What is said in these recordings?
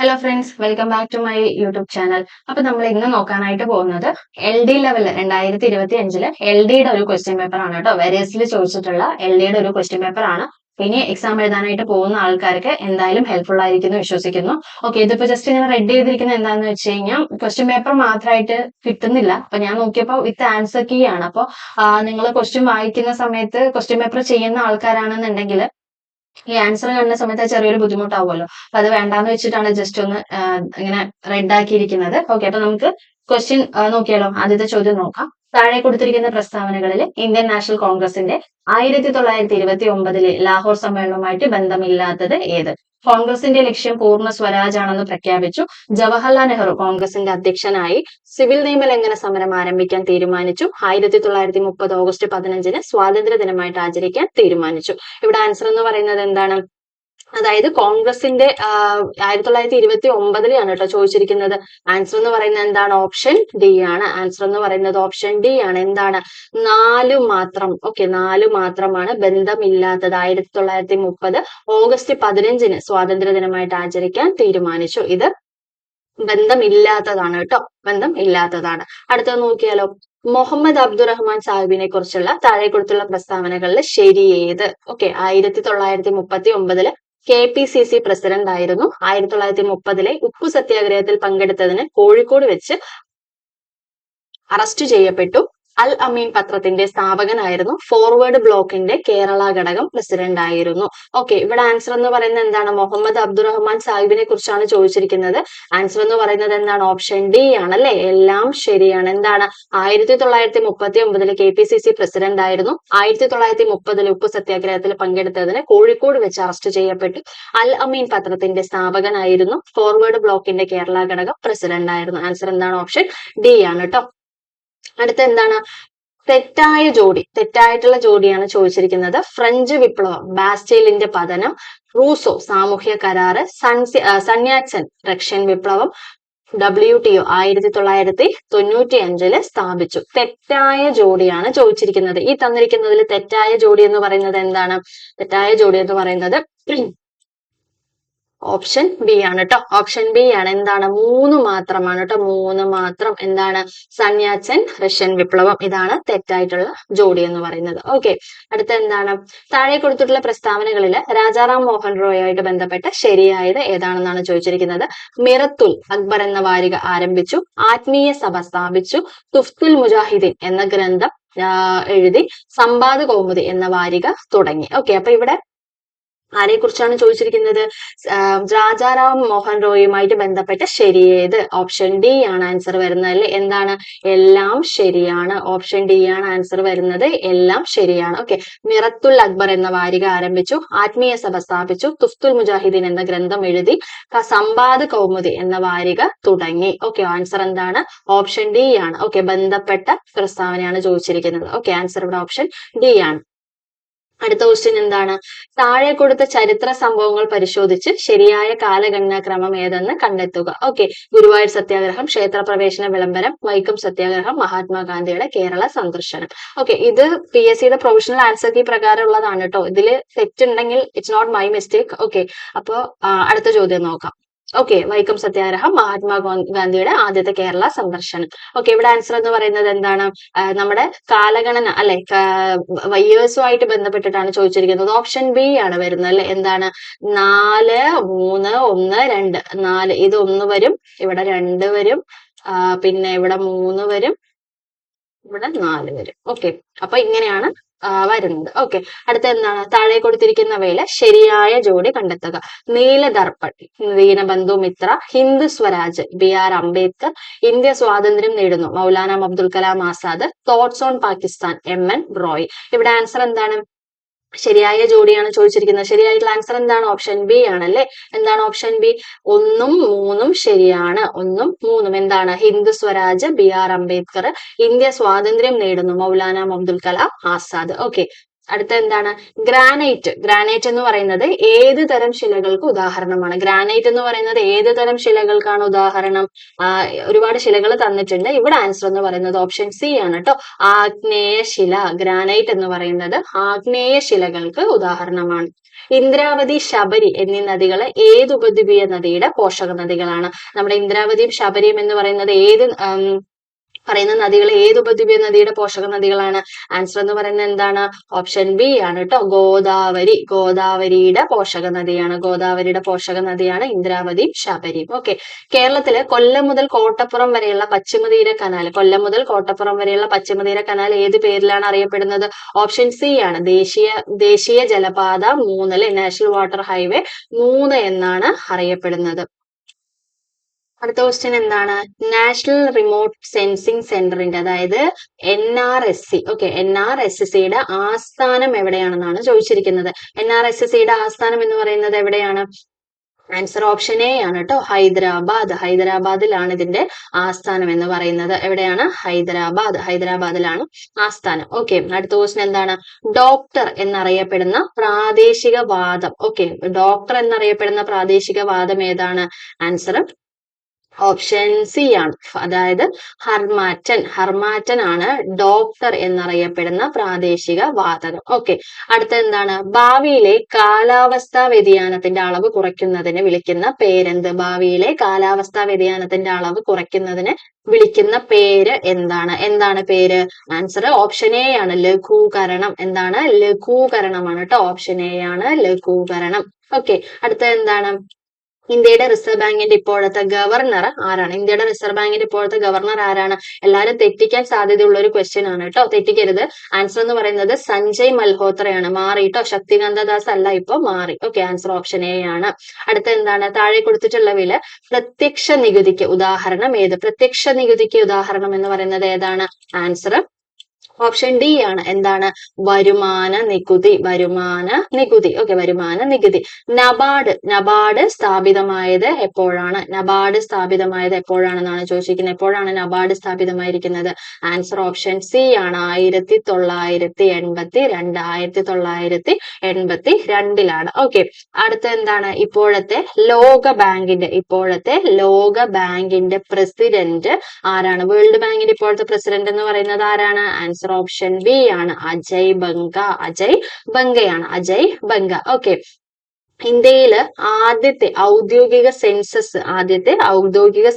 Hello friends, welcome back to my YouTube channel. അപ്പൊ നമ്മൾ ഇന്ന് നോക്കാനായിട്ട് പോകുന്നത് LD ലെവൽ 2025 LDയുടെ ഒരു ക്വസ്റ്റ്യൻ പേപ്പർ ആണ് കേട്ടോ. വെരിയസിൽ ചോദിച്ചിട്ടുള്ള LDയുടെ ഒരു ക്വസ്റ്റ്യൻ പേപ്പർ ആണ്. ഇനി എക്സാം എഴുതാനായിട്ട് പോകുന്ന ആൾക്കാർക്ക് എന്തായാലും ഹെൽപ്ഫുൾ ആയിരിക്കുന്നു വിശ്വസിക്കുന്നു. ഓക്കെ, ഇതിപ്പോ ജസ്റ്റ് ഇങ്ങനെ റെഡി ചെയ്തിരിക്കുന്നത് എന്താണെന്ന് വെച്ച് കഴിഞ്ഞാൽ ക്വസ്റ്റ്യൻ പേപ്പർ മാത്രമായിട്ട് കിട്ടുന്നില്ല. അപ്പൊ ഞാൻ നോക്കിയപ്പോൾ വിത്ത് ആൻസർ കീ ആണ്. അപ്പോൾ നിങ്ങൾ ക്വസ്റ്റ്യൻ വായിക്കുന്ന സമയത്ത് ക്വസ്റ്റ്യൻ പേപ്പർ ചെയ്യുന്ന ആൾക്കാരാണെന്നുണ്ടെങ്കിൽ ഈ ആൻസർ കാണുന്ന സമയത്ത് ചെറിയൊരു ബുദ്ധിമുട്ടാവുമല്ലോ. അപ്പൊ അത് വേണ്ടാന്ന് വെച്ചിട്ടാണ് ജസ്റ്റ് ഒന്ന് ഇങ്ങനെ റെഡ് ആക്കിയിരിക്കുന്നത്. ഓക്കെ, അപ്പൊ നമുക്ക് ക്വസ്റ്റ്യൻ നോക്കിയാലോ. ആദ്യത്തെ ചോദ്യം നോക്കാം. താഴെ കൊടുത്തിരിക്കുന്ന പ്രസ്താവനകളിൽ ഇന്ത്യൻ നാഷണൽ കോൺഗ്രസിന്റെ 1929 ലാഹോർ സമ്മേളനവുമായിട്ട് ബന്ധമില്ലാത്തത് ഏത്? കോൺഗ്രസിന്റെ ലക്ഷ്യം പൂർണ്ണ സ്വരാജ് ആണെന്ന് പ്രഖ്യാപിച്ചു. ജവഹർലാൽ നെഹ്റു കോൺഗ്രസിന്റെ അധ്യക്ഷനായി. സിവിൽ നിയമലംഘന സമരം ആരംഭിക്കാൻ തീരുമാനിച്ചു. 1930 ഓഗസ്റ്റ് 15 സ്വാതന്ത്ര്യ ദിനമായിട്ട് ആചരിക്കാൻ തീരുമാനിച്ചു. ഇവിടെ ആൻസർ എന്ന് പറയുന്നത് എന്താണ്? അതായത് കോൺഗ്രസിന്റെ 1929 കേട്ടോ ചോദിച്ചിരിക്കുന്നത്. ആൻസർ എന്ന് പറയുന്നത് എന്താണ്? ഓപ്ഷൻ ഡി ആണ്. ആൻസർ എന്ന് പറയുന്നത് ഓപ്ഷൻ ഡി ആണ്. എന്താണ്? 4 മാത്രം. ഓക്കെ, 4 മാത്രമാണ് ബന്ധമില്ലാത്തത്. 1930 ഓഗസ്റ്റ് 15 സ്വാതന്ത്ര്യ ദിനമായിട്ട് ആചരിക്കാൻ തീരുമാനിച്ചു. ഇത് ബന്ധമില്ലാത്തതാണ് കേട്ടോ, ബന്ധം ഇല്ലാത്തതാണ്. അടുത്തത് നോക്കിയാലോ. മുഹമ്മദ് അബ്ദുറഹ്മാൻ സാഹിബിനെ കുറിച്ചുള്ള താഴെ കൊടുത്തുള്ള പ്രസ്താവനകളിൽ ശരിയേത്? ഓക്കെ, 1939 KPCC പ്രസിഡന്റ് ആയിരുന്നു. 1930 ഉപ്പു സത്യാഗ്രഹത്തിൽ പങ്കെടുത്തതിന് കോഴിക്കോട് വെച്ച് അറസ്റ്റ് ചെയ്യപ്പെട്ടു. അൽ അമീൻ പത്രത്തിന്റെ സ്ഥാപകനായിരുന്നു. ഫോർവേഡ് ബ്ലോക്കിന്റെ കേരള ഘടകം പ്രസിഡന്റ് ആയിരുന്നു. ഓക്കെ, ഇവിടെ ആൻസർ എന്ന് പറയുന്നത് എന്താണ്? മുഹമ്മദ് അബ്ദുറഹ്മാൻ സാഹിബിനെ കുറിച്ചാണ് ചോദിച്ചിരിക്കുന്നത്. ആൻസർ എന്ന് പറയുന്നത് എന്താണ്? ഓപ്ഷൻ ഡി ആണ് അല്ലെ. എല്ലാം ശരിയാണ്. എന്താണ്? 1939 KPCC പ്രസിഡന്റ് ആയിരുന്നു. 1930 ഉപ്പു സത്യാഗ്രഹത്തിൽ പങ്കെടുത്തതിന് കോഴിക്കോട് വെച്ച് അറസ്റ്റ് ചെയ്യപ്പെട്ടു. അൽ അമീൻ പത്രത്തിന്റെ സ്ഥാപകനായിരുന്നു. ഫോർവേഡ് ബ്ലോക്കിന്റെ കേരള ഘടകം പ്രസിഡന്റ് ആയിരുന്നു. ആൻസർ എന്താണ്? ഓപ്ഷൻ ഡി ആണ് കേട്ടോ. അടുത്ത എന്താണ്? തെറ്റായ ജോഡി. തെറ്റായിട്ടുള്ള ജോഡിയാണ് ചോദിച്ചിരിക്കുന്നത്. ഫ്രഞ്ച് വിപ്ലവം, ബാസ്റ്റൈലിന്റെ പതനം, റൂസോ സാമൂഹ്യ കരാറ്, സന്യാസൻ റഷ്യൻ വിപ്ലവം, WTO 1995 സ്ഥാപിച്ചു. തെറ്റായ ജോഡിയാണ് ചോദിച്ചിരിക്കുന്നത്. ഈ തന്നിരിക്കുന്നതിൽ തെറ്റായ ജോഡി എന്ന് പറയുന്നത് എന്താണ്? തെറ്റായ ജോഡി എന്ന് പറയുന്നത് ഓപ്ഷൻ ബി ആണ് കേട്ടോ. ഓപ്ഷൻ ബി ആണ്. എന്താണ്? 3 മാത്രമാണ് കേട്ടോ. 3 മാത്രം. എന്താണ്? സന്യാസൻ റഷ്യൻ വിപ്ലവം. ഇതാണ് തെറ്റായിട്ടുള്ള ജോഡി എന്ന് പറയുന്നത്. ഓക്കെ, അടുത്ത എന്താണ്? താഴെ കൊടുത്തിട്ടുള്ള പ്രസ്താവനകളിൽ രാജാറാം മോഹൻ റോയുമായിട്ട് ബന്ധപ്പെട്ട ശരിയായത് ഏതാണെന്നാണ് ചോദിച്ചിരിക്കുന്നത്. മിറത്തുൽ അക്ബർ എന്ന വാരിക ആരംഭിച്ചു. ആത്മീയ സഭ സ്ഥാപിച്ചു. തുഫ്തുൽ മുജാഹിദീൻ എന്ന ഗ്രന്ഥം എഴുതി. സമ്പാദ് കൗമുദി എന്ന വാരിക തുടങ്ങി. ഓക്കെ, അപ്പൊ ഇവിടെ ആരെ കുറിച്ചാണ് ചോദിച്ചിരിക്കുന്നത്? രാജാറാം മോഹൻ റോയുമായിട്ട് ബന്ധപ്പെട്ട ശരിയേത്? ഓപ്ഷൻ ഡി ആണ് ആൻസർ വരുന്നത് അല്ലെ. എന്താണ്? എല്ലാം ശരിയാണ്. ഓപ്ഷൻ ഡി ആണ് ആൻസർ വരുന്നത്. എല്ലാം ശരിയാണ്. ഓക്കെ, മിറത്തുൽ അക്ബർ എന്ന വാരിക ആരംഭിച്ചു. ആത്മീയ സഭ സ്ഥാപിച്ചു. തുഫ്തുൽ മുജാഹിദീൻ എന്ന ഗ്രന്ഥം എഴുതി. സമ്പാദ് കൗമുദി എന്ന വാരിക തുടങ്ങി. ഓക്കെ, ആൻസർ എന്താണ്? ഓപ്ഷൻ ഡി ആണ്. ഓക്കെ, ബന്ധപ്പെട്ട പ്രസ്താവനയാണ് ചോദിച്ചിരിക്കുന്നത്. ഓക്കെ, ആൻസർ ഇവിടെ ഓപ്ഷൻ ഡി ആണ്. അടുത്ത ക്വസ്റ്റ്യൻ എന്താണ്? താഴെ കൊടുത്ത ചരിത്ര സംഭവങ്ങൾ പരിശോധിച്ച് ശരിയായ കാലഗണനാക്രമം ഏതെന്ന് കണ്ടെത്തുക. ഓക്കെ, ഗുരുവായൂർ സത്യാഗ്രഹം, ക്ഷേത്രപ്രവേശന വിളംബരം, വൈക്കം സത്യാഗ്രഹം, മഹാത്മാഗാന്ധിയുടെ കേരള സന്ദർശനം. ഓക്കെ, ഇത് PSCയുടെ പ്രൊവിഷണൽ ആൻസർ കീ പ്രകാരമുള്ളതാണ് കേട്ടോ. ഇതിൽ തെറ്റുണ്ടെങ്കിൽ it's not my mistake. Okay, അപ്പോ അടുത്ത ചോദ്യം നോക്കാം. ഓക്കെ, വൈക്കം സത്യാഗ്രഹം, മഹാത്മാഗാന്ധിയുടെ ആദ്യത്തെ കേരള സന്ദർശനം. ഓക്കെ, ഇവിടെ ആൻസർ എന്ന് പറയുന്നത് എന്താണ്? നമ്മുടെ കാലഗണന അല്ലെ, ഇയേഴ്സുമായിട്ട് ബന്ധപ്പെട്ടിട്ടാണ് ചോദിച്ചിരിക്കുന്നത്. ഓപ്ഷൻ ബി ആണ് വരുന്നത് അല്ലെ. എന്താണ്? 4, 3, 1, 2. 4 ഇത് 1 വരും, ഇവിടെ 2 വരും, പിന്നെ ഇവിടെ 3 വരും, ഇവിടെ 4 വരും. ഓക്കെ, അപ്പൊ ഇങ്ങനെയാണ് വരുന്നത്. ഓക്കെ, അടുത്ത എന്താണ്? താഴെ കൊടുത്തിരിക്കുന്നവയിലെ ശരിയായ ജോഡി കണ്ടെത്തുക. നീലദർപ്പൺ, ദീനബന്ധു മിത്ര, ഹിന്ദു സ്വരാജ്, BR അംബേദ്കർ, ഇന്ത്യ സ്വാതന്ത്ര്യം നേടുന്നു, Maulana Abdul Kalam Azad, thoughts on Pakistan, MN Roy. ഇവിടെ ആൻസർ എന്താണ്? ശരിയായ ജോഡിയാണ് ചോദിച്ചിരിക്കുന്നത്. ശരിയായിട്ടുള്ള ആൻസർ എന്താണ്? ഓപ്ഷൻ ബി ആണല്ലേ. എന്താണ് ഓപ്ഷൻ ബി? 1ഉം 3ഉം ശരിയാണ്. 1ഉം 3ഉം എന്താണ്? ഹിന്ദു സ്വരാജ്, BR അംബേദ്കർ, ഇന്ത്യ സ്വാതന്ത്ര്യം നേടുന്നു, മൗലാന അബ്ദുൽ കലാം ആസാദ്. ഓക്കെ, അടുത്ത എന്താണ്? ഗ്രാനൈറ്റ്. ഗ്രാനൈറ്റ് എന്ന് പറയുന്നത് ഏത് തരം ശിലകൾക്ക് ഉദാഹരണമാണ്? ഗ്രാനൈറ്റ് എന്ന് പറയുന്നത് ഏത് തരം ശിലകൾക്കാണ് ഉദാഹരണം? ഒരുപാട് ശിലകൾ തന്നിട്ടുണ്ട്. ഇവിടെ ആൻസർ എന്ന് പറയുന്നത് ഓപ്ഷൻ സി ആണ് കേട്ടോ. ആഗ്നേയ ശില. ഗ്രാനൈറ്റ് എന്ന് പറയുന്നത് ആഗ്നേയ ശിലകൾക്ക് ഉദാഹരണമാണ്. ഇന്ദ്രാവതി, ശബരി എന്നീ നദികൾ ഏത് ഉപദ്വീപീയ നദിയുടെ പോഷക നദികളാണ്? നമ്മുടെ ഇന്ദ്രാവതിയും ശബരിയും എന്ന് പറയുന്നത് പറയുന്ന നദികൾ ഏത് ഉപദ്വീപീയ നദിയുടെ പോഷക നദികളാണ്? ആൻസർ എന്ന് പറയുന്നത് എന്താണ്? ഓപ്ഷൻ ബി ആണ് കേട്ടോ. ഗോദാവരി. ഗോദാവരിയുടെ പോഷക നദിയാണ്. ഗോദാവരിയുടെ പോഷക നദിയാണ് ഇന്ദ്രാവതിയും ശബരിയും. ഓക്കെ. കേരളത്തില് കൊല്ലം മുതൽ കോട്ടപ്പുറം വരെയുള്ള പശ്ചിമതീര കനാൽ, കൊല്ലം മുതൽ കോട്ടപ്പുറം വരെയുള്ള പശ്ചിമതീര കനാൽ ഏത് പേരിലാണ് അറിയപ്പെടുന്നത്? ഓപ്ഷൻ സി ആണ്. ദേശീയ ജലപാത 3 നാഷണൽ വാട്ടർ ഹൈവേ 3 എന്നാണ് അറിയപ്പെടുന്നത്. അടുത്ത ക്വസ്റ്റ്യൻ എന്താണ്? നാഷണൽ റിമോട്ട് സെൻസിങ് സെന്ററിന്റെ, അതായത് NRSC, ഓക്കെ, NRSCയുടെ ആസ്ഥാനം എവിടെയാണെന്നാണ് ചോദിച്ചിരിക്കുന്നത്. NRSCയുടെ ആസ്ഥാനം എന്ന് പറയുന്നത് എവിടെയാണ്? ആൻസർ ഓപ്ഷൻ എ ആണ് കേട്ടോ. ഹൈദരാബാദ്. ഹൈദരാബാദിലാണ് ഇതിന്റെ ആസ്ഥാനം എന്ന് പറയുന്നത്. എവിടെയാണ്? ഹൈദരാബാദ്. ഹൈദരാബാദിലാണ് ആസ്ഥാനം. ഓക്കെ. അടുത്ത ക്വസ്റ്റ്യൻ എന്താണ്? ഡോക്ടർ എന്നറിയപ്പെടുന്ന പ്രാദേശിക വാദം. ഓക്കെ, ഡോക്ടർ എന്നറിയപ്പെടുന്ന പ്രാദേശിക വാദം ഏതാണ്? ആൻസർ ഓപ്ഷൻ സി ആണ്. അതായത് ഹർമാറ്റൻ. ഹർമാറ്റൻ ആണ് ഡോക്ടർ എന്നറിയപ്പെടുന്ന പ്രാദേശിക വാതകം. ഓക്കെ. അടുത്ത എന്താണ്? ഭാവിയിലെ കാലാവസ്ഥാ വ്യതിയാനത്തിന്റെ അളവ് കുറയ്ക്കുന്നതിന് വിളിക്കുന്ന പേരെന്ത്? ഭാവിയിലെ കാലാവസ്ഥാ വ്യതിയാനത്തിന്റെ അളവ് കുറയ്ക്കുന്നതിന് വിളിക്കുന്ന പേര് എന്താണ്? എന്താണ് പേര്? ആൻസർ ഓപ്ഷൻ എ ആണ്. ലഘൂകരണം. എന്താണ്? ലഘൂകരണമാണ് കേട്ടോ. ഓപ്ഷൻ എ ആണ് ലഘൂകരണം. ഓക്കെ. അടുത്ത എന്താണ്? ഇന്ത്യയുടെ റിസർവ് ബാങ്കിന്റെ ഇപ്പോഴത്തെ ഗവർണർ ആരാണ്? ഇന്ത്യയുടെ റിസർവ് ബാങ്കിന്റെ ഇപ്പോഴത്തെ ഗവർണർ ആരാണ്? എല്ലാവരും തെറ്റിക്കാൻ സാധ്യതയുള്ള ഒരു ക്വസ്റ്റ്യൻ ആണ് കേട്ടോ. തെറ്റിക്കരുത്. ആൻസർ എന്ന് പറയുന്നത് സഞ്ജയ് മൽഹോത്രയാണ്. മാറി കേട്ടോ. ശക്തികാന്ത ദാസ് അല്ല, ഇപ്പൊ മാറി. ഓക്കെ. ആൻസർ ഓപ്ഷൻ എ ആണ്. അടുത്ത എന്താണ്? താഴെ കൊടുത്തിട്ടുള്ളവയിൽ പ്രത്യക്ഷ നികുതിക്ക് ഉദാഹരണം ഏത്? പ്രത്യക്ഷ നികുതിക്ക് ഉദാഹരണം എന്ന് പറയുന്നത് ഏതാണ്? ആൻസർ ഓപ്ഷൻ ഡി ആണ്. എന്താണ്? വരുമാന നികുതി. വരുമാന നികുതി. ഓക്കെ, വരുമാന നികുതി. നബാർഡ് സ്ഥാപിതമായത് എപ്പോഴാണ്? നബാർഡ് സ്ഥാപിതമായത് എപ്പോഴാണെന്നാണ് ചോദിച്ചിരിക്കുന്നത്. എപ്പോഴാണ് നബാർഡ് സ്ഥാപിതമായിരിക്കുന്നത്? ആൻസർ ഓപ്ഷൻ സി ആണ്. 1982. 1982 ഓക്കെ. അടുത്ത എന്താണ്? ഇപ്പോഴത്തെ ലോക ബാങ്കിന്റെ പ്രസിഡന്റ് ആരാണ്? വേൾഡ് ബാങ്കിന്റെ ഇപ്പോഴത്തെ പ്രസിഡന്റ് എന്ന് പറയുന്നത് ആരാണ്? ആൻസർ ഓപ്ഷൻ ബി ആണ്. അജയ് ബംഗ. അജയ് ബംഗ. ഓക്കെ. ഇന്ത്യയില് ആദ്യത്തെ ഔദ്യോഗിക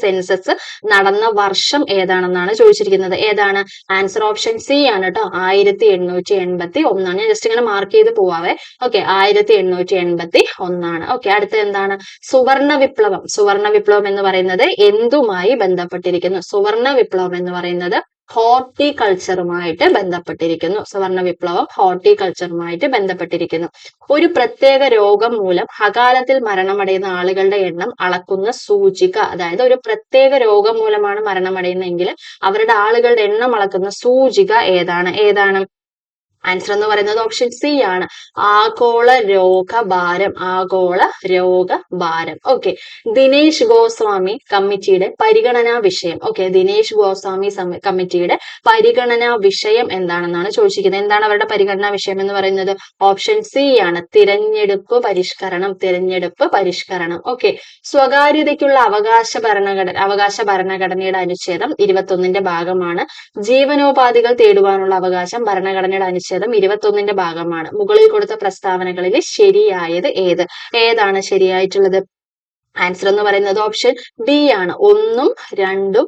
സെൻസസ് നടന്ന വർഷം ഏതാണെന്നാണ് ചോദിച്ചിരിക്കുന്നത്. ഏതാണ്? ആൻസർ ഓപ്ഷൻ സി ആണ് കേട്ടോ. 1881. ഞാൻ ജസ്റ്റ് ഇങ്ങനെ മാർക്ക് ചെയ്ത് പോവാവേ. ഓക്കെ. 1881. ഓക്കെ. അടുത്ത എന്താണ്? സുവർണ വിപ്ലവം എന്ന് പറയുന്നത് എന്തുമായി ബന്ധപ്പെട്ടിരിക്കുന്നു? സുവർണ വിപ്ലവം എന്ന് പറയുന്നത് ഹോർട്ടിക്കൾച്ചറുമായിട്ട് ബന്ധപ്പെട്ടിരിക്കുന്നു. സുവർണ വിപ്ലവം ഹോർട്ടിക്കൾച്ചറുമായിട്ട് ബന്ധപ്പെട്ടിരിക്കുന്നു. ഒരു പ്രത്യേക രോഗം മൂലം അകാലത്തിൽ മരണമടയുന്ന ആളുകളുടെ എണ്ണം അളക്കുന്ന സൂചിക, അതായത് ഒരു പ്രത്യേക രോഗം മൂലമാണ് മരണമടയുന്നതെങ്കിൽ അവരുടെ ആളുകളുടെ എണ്ണം അളക്കുന്ന സൂചിക ഏതാണ്? ആൻസർ എന്ന് പറയുന്നത് ഓപ്ഷൻ സി ആണ്. ആഗോള രോഗഭാരം. ഓക്കെ. ദിനേശ് ഗോസ്വാമി കമ്മിറ്റിയുടെ പരിഗണനാ വിഷയം. ഓക്കെ. ദിനേശ് ഗോസ്വാമി കമ്മിറ്റിയുടെ പരിഗണനാ വിഷയം എന്താണെന്നാണ് ചോദിച്ചിരിക്കുന്നത്. എന്താണ് അവരുടെ പരിഗണനാ വിഷയം എന്ന് പറയുന്നത്? ഓപ്ഷൻ സി ആണ്. തിരഞ്ഞെടുപ്പ് പരിഷ്കരണം. ഓക്കെ. സ്വകാര്യതയ്ക്കുള്ള അവകാശ ഭരണഘടനയുടെ അനുച്ഛേദം 21ന്റെ ഭാഗമാണ്. ജീവനോപാധികൾ തേടുവാനുള്ള അവകാശം ഭരണഘടനയുടെ അനുച്ഛേദം 21ന്റെ ഭാഗമാണ്. മുകളിൽ കൊടുത്ത പ്രസ്താവനകളിൽ ശരിയായത് ഏതാണ് ശരിയായിട്ടുള്ളത്? ആൻസർ എന്ന് പറയുന്നത് ഓപ്ഷൻ ബി ആണ്. 1ഉം 2ഉം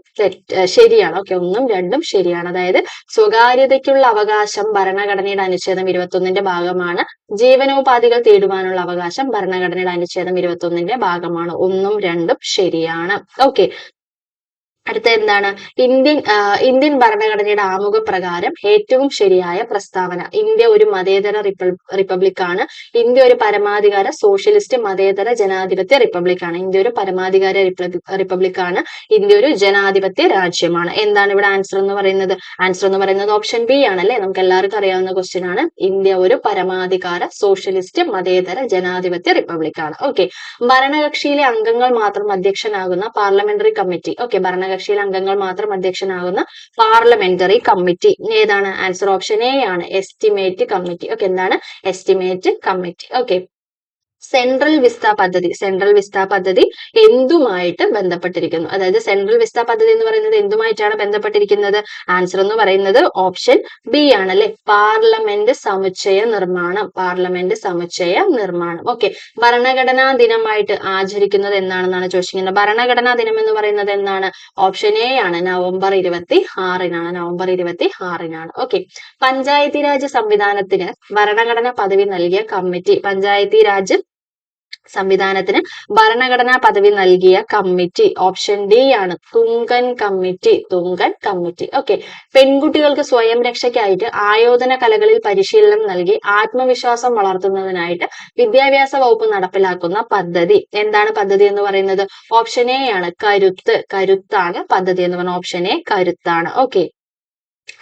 ശരിയാണ്. ഓക്കെ. 1ഉം 2ഉം ശരിയാണ്. അതായത് സ്വകാര്യതയ്ക്കുള്ള അവകാശം ഭരണഘടനയുടെ അനുച്ഛേദം 21ന്റെ ഭാഗമാണ്. ജീവനോപാധികൾ തേടുവാനുള്ള അവകാശം ഭരണഘടനയുടെ അനുച്ഛേദം 21ന്റെ ഭാഗമാണ്. 1ഉം 2ഉം ശരിയാണ്. ഓക്കെ. അടുത്ത എന്താണ്? ഇന്ത്യൻ ഭരണഘടനയുടെ ആമുഖ പ്രകാരം ഏറ്റവും ശരിയായ പ്രസ്താവന. ഇന്ത്യ ഒരു മതേതര റിപ്പബ്ലിക്കാണ്. ഇന്ത്യ ഒരു പരമാധികാര സോഷ്യലിസ്റ്റ് മതേതര ജനാധിപത്യ റിപ്പബ്ലിക്കാണ്. ഇന്ത്യ ഒരു പരമാധികാര റിപ്പബ്ലിക്കാണ്. ഇന്ത്യ ഒരു ജനാധിപത്യ രാജ്യമാണ്. എന്താണ് ഇവിടെ ആൻസർ എന്ന് പറയുന്നത്? ആൻസർ എന്ന് പറയുന്നത് ഓപ്ഷൻ ബി ആണല്ലേ. നമുക്ക് എല്ലാവർക്കും അറിയാവുന്ന ക്വസ്റ്റ്യൻ ആണ്. ഇന്ത്യ ഒരു പരമാധികാര സോഷ്യലിസ്റ്റ് മതേതര ജനാധിപത്യ റിപ്പബ്ലിക്കാണ്. ഓക്കെ. ഭരണകക്ഷിയിലെ അംഗങ്ങൾ മാത്രം അധ്യക്ഷനാകുന്ന പാർലമെന്ററി കമ്മിറ്റി. ഓക്കെ. ഭരണകക്ഷി ഭരണകക്ഷിയിലെ അംഗങ്ങൾ മാത്രം അധ്യക്ഷനാകുന്ന പാർലമെന്ററി കമ്മിറ്റി ഏതാണ്? ആൻസർ ഓപ്ഷൻ എ ആണ്, എസ്റ്റിമേറ്റ് കമ്മിറ്റി. ഓക്കെ, എന്താണ്? Estimate committee. Okay, central Vista പദ്ധതി എന്തുമായിട്ട് ബന്ധപ്പെട്ടിരിക്കുന്നു? അതായത് സെൻട്രൽ വിസ്ത പദ്ധതി എന്ന് പറയുന്നത് എന്തുമായിട്ടാണ് ബന്ധപ്പെട്ടിരിക്കുന്നത്? ആൻസർ എന്ന് പറയുന്നത് ഓപ്ഷൻ ബി ആണ് അല്ലെ, പാർലമെന്റ് സമുച്ചയ നിർമ്മാണം. ഓക്കെ, ഭരണഘടനാ ദിനമായിട്ട് ആചരിക്കുന്നത് എന്നാണെന്നാണ് ചോദിച്ചിരിക്കുന്നത്. ഭരണഘടനാ ദിനം എന്ന് പറയുന്നത് എന്നാണ്? ഓപ്ഷൻ എ ആണ്, നവംബർ 26-നാണ്. ഓക്കെ, പഞ്ചായത്തി രാജ് സംവിധാനത്തിന് ഭരണഘടനാ പദവി നൽകിയ കമ്മിറ്റി, ഭരണഘടനാ പദവി നൽകിയ കമ്മിറ്റി ഓപ്ഷൻ ഡി ആണ്, തുങ്കൻ കമ്മിറ്റി. ഓക്കെ, പെൺകുട്ടികൾക്ക് സ്വയം രക്ഷയ്ക്കായിട്ട് ആയോധന കലകളിൽ പരിശീലനം നൽകി ആത്മവിശ്വാസം വളർത്തുന്നതിനായിട്ട് വിദ്യാഭ്യാസ വകുപ്പ് നടപ്പിലാക്കുന്ന പദ്ധതി എന്താണ്? പദ്ധതി എന്ന് പറയുന്നത് ഓപ്ഷൻ എ ആണ്, കരുത്താണ് പദ്ധതി എന്ന് പറഞ്ഞ ഓപ്ഷൻ എ കരുത്താണ്. ഓക്കെ,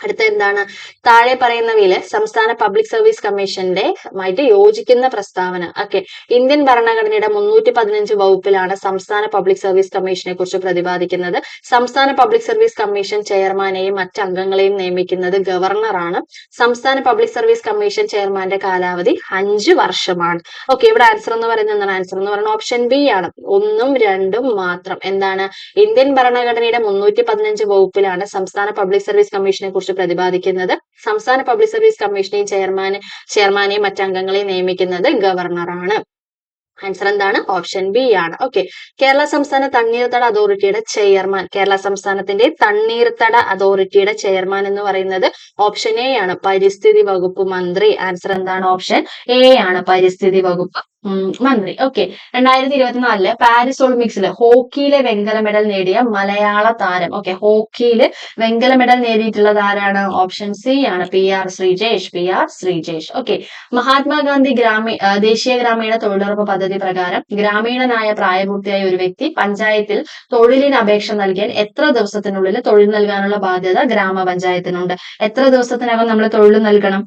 അടുത്ത എന്താണ്? താഴെ പറയുന്നവയില് സംസ്ഥാന പബ്ലിക് സർവീസ് കമ്മീഷന്റെ ആയിട്ട് യോജിക്കുന്ന പ്രസ്താവന. ഓക്കെ, ഇന്ത്യൻ ഭരണഘടനയുടെ 315 വകുപ്പിലാണ് സംസ്ഥാന പബ്ലിക് സർവീസ് കമ്മീഷനെ കുറിച്ച് പ്രതിപാദിക്കുന്നത്. സംസ്ഥാന പബ്ലിക് സർവീസ് കമ്മീഷൻ ചെയർമാനെയും മറ്റ് അംഗങ്ങളെയും നിയമിക്കുന്നത് ഗവർണറാണ്. സംസ്ഥാന പബ്ലിക് സർവീസ് കമ്മീഷൻ ചെയർമാന്റെ കാലാവധി 5 വർഷമാണ്. ഓക്കെ, ഇവിടെ ആൻസർ എന്ന് പറയുന്നത് എന്താണ്? ആൻസർ എന്ന് പറയുന്നത് ഓപ്ഷൻ ബി ആണ്, 1ഉം 2ഉം മാത്രം. എന്താണ്? ഇന്ത്യൻ ഭരണഘടനയുടെ 315 വകുപ്പിലാണ് സംസ്ഥാന പബ്ലിക് സർവീസ് കമ്മീഷനെ കുറിച്ച് പ്രതിപാദിക്കുന്നത്. സംസ്ഥാന പബ്ലിക് സർവീസ് കമ്മീഷനെയും ചെയർമാനെയും മറ്റംഗങ്ങളെയും നിയമിക്കുന്നത് ഗവർണറാണ്. ആൻസർ എന്താണ്? ഓപ്ഷൻ ബി ആണ്. ഓക്കെ, കേരള സംസ്ഥാന തണ്ണീർത്തട അതോറിറ്റിയുടെ ചെയർമാൻ, കേരള സംസ്ഥാനത്തിന്റെ തണ്ണീർത്തട അതോറിറ്റിയുടെ ചെയർമാൻ എന്ന് പറയുന്നത് ഓപ്ഷൻ എ ആണ്, പരിസ്ഥിതി വകുപ്പ് മന്ത്രി. ആൻസർ എന്താണ്? ഓപ്ഷൻ എ ആണ്, പരിസ്ഥിതി വകുപ്പ് മന്ത്രി. ഓക്കെ, 2024 പാരീസ് ഒളിമ്പിക്സിൽ ഹോക്കിയിലെ വെങ്കല മെഡൽ നേടിയ മലയാള താരം. ഓക്കെ, ഹോക്കിയില് വെങ്കല മെഡൽ നേടിയിട്ടുള്ളത് ആരാണ്? ഓപ്ഷൻ സി ആണ്, PR ശ്രീജേഷ്. ഓക്കെ, മഹാത്മാഗാന്ധി ദേശീയ ഗ്രാമീണ തൊഴിലുറപ്പ് പദ്ധതി പ്രകാരം ഗ്രാമീണനായ പ്രായപൂർത്തിയായ ഒരു വ്യക്തി പഞ്ചായത്തിൽ തൊഴിലിന് അപേക്ഷ നൽകിയാൽ എത്ര ദിവസത്തിനുള്ളിൽ തൊഴിൽ നൽകാനുള്ള ബാധ്യത ഗ്രാമപഞ്ചായത്തിനുണ്ട്? എത്ര ദിവസത്തിനകം നമ്മൾ തൊഴിൽ നൽകണം?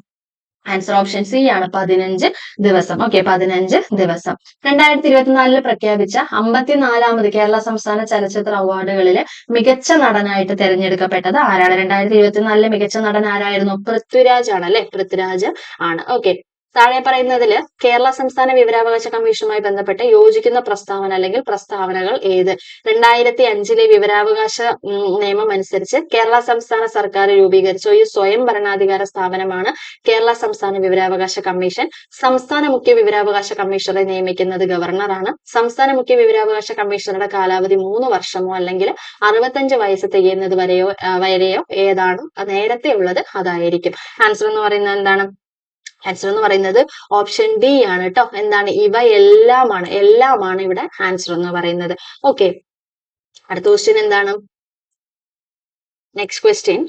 ആൻസർ ഓപ്ഷൻ സി ആണ്, 15 ദിവസം. ഓക്കെ, 15 ദിവസം. 2024 പ്രഖ്യാപിച്ച 54ാമത് കേരള സംസ്ഥാന ചലച്ചിത്ര അവാർഡുകളിലെ മികച്ച നടനായിട്ട് തെരഞ്ഞെടുക്കപ്പെട്ടത് ആരാണ്? 2024 മികച്ച നടൻ ആരായിരുന്നു? പൃഥ്വിരാജ് ആണ് അല്ലെ, പൃഥ്വിരാജ് ആണ്. ഓക്കെ, താഴെ പറയുന്നതില് കേരള സംസ്ഥാന വിവരാവകാശ കമ്മീഷനുമായി ബന്ധപ്പെട്ട് യോജിക്കുന്ന പ്രസ്താവന അല്ലെങ്കിൽ പ്രസ്താവനകൾ ഏത്? 2005 വിവരാവകാശ നിയമം അനുസരിച്ച് കേരള സംസ്ഥാന സർക്കാർ രൂപീകരിച്ച ഒരു സ്വയം ഭരണാധികാര സ്ഥാപനമാണ് കേരള സംസ്ഥാന വിവരാവകാശ കമ്മീഷൻ. സംസ്ഥാന മുഖ്യ വിവരാവകാശ കമ്മീഷണറെ നിയമിക്കുന്നത് ഗവർണറാണ്. സംസ്ഥാന മുഖ്യ വിവരാവകാശ കമ്മീഷണറുടെ കാലാവധി 3 വർഷമോ അല്ലെങ്കിൽ 65 വയസ്സ് തികയുന്നത് വരെയോ ഏതാണ് നേരത്തെ ഉള്ളത് അതായിരിക്കും. ആൻസർ എന്ന് പറയുന്നത് എന്താണ്? ആൻസർ എന്ന് പറയുന്നത് ഓപ്ഷൻ ഡി ആണ് കേട്ടോ. എന്താണ്? ഇവ എല്ലാമാണ് ഇവിടെ ആൻസർ എന്ന് പറയുന്നത്. ഓക്കെ, അടുത്ത ക്വസ്റ്റ്യൻ എന്താണ്? നെക്സ്റ്റ് ക്വസ്റ്റ്യൻ,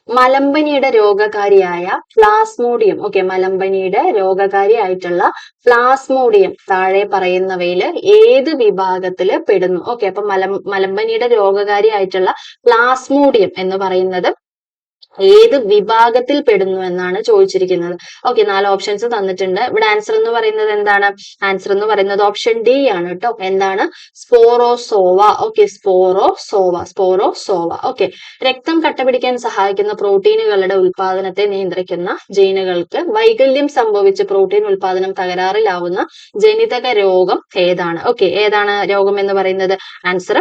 മലമ്പനിയുടെ രോഗകാരിയായ പ്ലാസ്മോഡിയം. ഓക്കെ, മലമ്പനിയുടെ രോഗകാരിയായിട്ടുള്ള പ്ലാസ്മോഡിയം താഴെ പറയുന്നവയിൽ ഏത് വിഭാഗത്തില് പെടുന്നു? ഓക്കെ, അപ്പൊ മലമ്പനിയുടെ രോഗകാരിയായിട്ടുള്ള പ്ലാസ്മോഡിയം എന്ന് പറയുന്നത് ഏത് വിഭാഗത്തിൽ പെടുന്നു എന്നാണ് ചോദിച്ചിരിക്കുന്നത്. ഓക്കെ, 4 ഓപ്ഷൻസ് തന്നിട്ടുണ്ട്. ഇവിടെ ആൻസർ എന്ന് പറയുന്നത് എന്താണ്? ആൻസർ എന്ന് പറയുന്നത് ഓപ്ഷൻ ഡി ആണ് കേട്ടോ. എന്താണ്? സ്പോറോസോവ. ഓക്കെ, സ്പോറോസോവ. ഓക്കെ, രക്തം കട്ടപിടിക്കാൻ സഹായിക്കുന്ന പ്രോട്ടീനുകളുടെ ഉൽപാദനത്തെ നിയന്ത്രിക്കുന്ന ജീനുകൾക്ക് വൈകല്യം സംഭവിച്ച് പ്രോട്ടീൻ ഉൽപാദനം തകരാറിലാവുന്ന ജനിതക രോഗം ഏതാണ്? ഓക്കെ, ഏതാണ് രോഗം എന്ന് പറയുന്നത്? ആൻസർ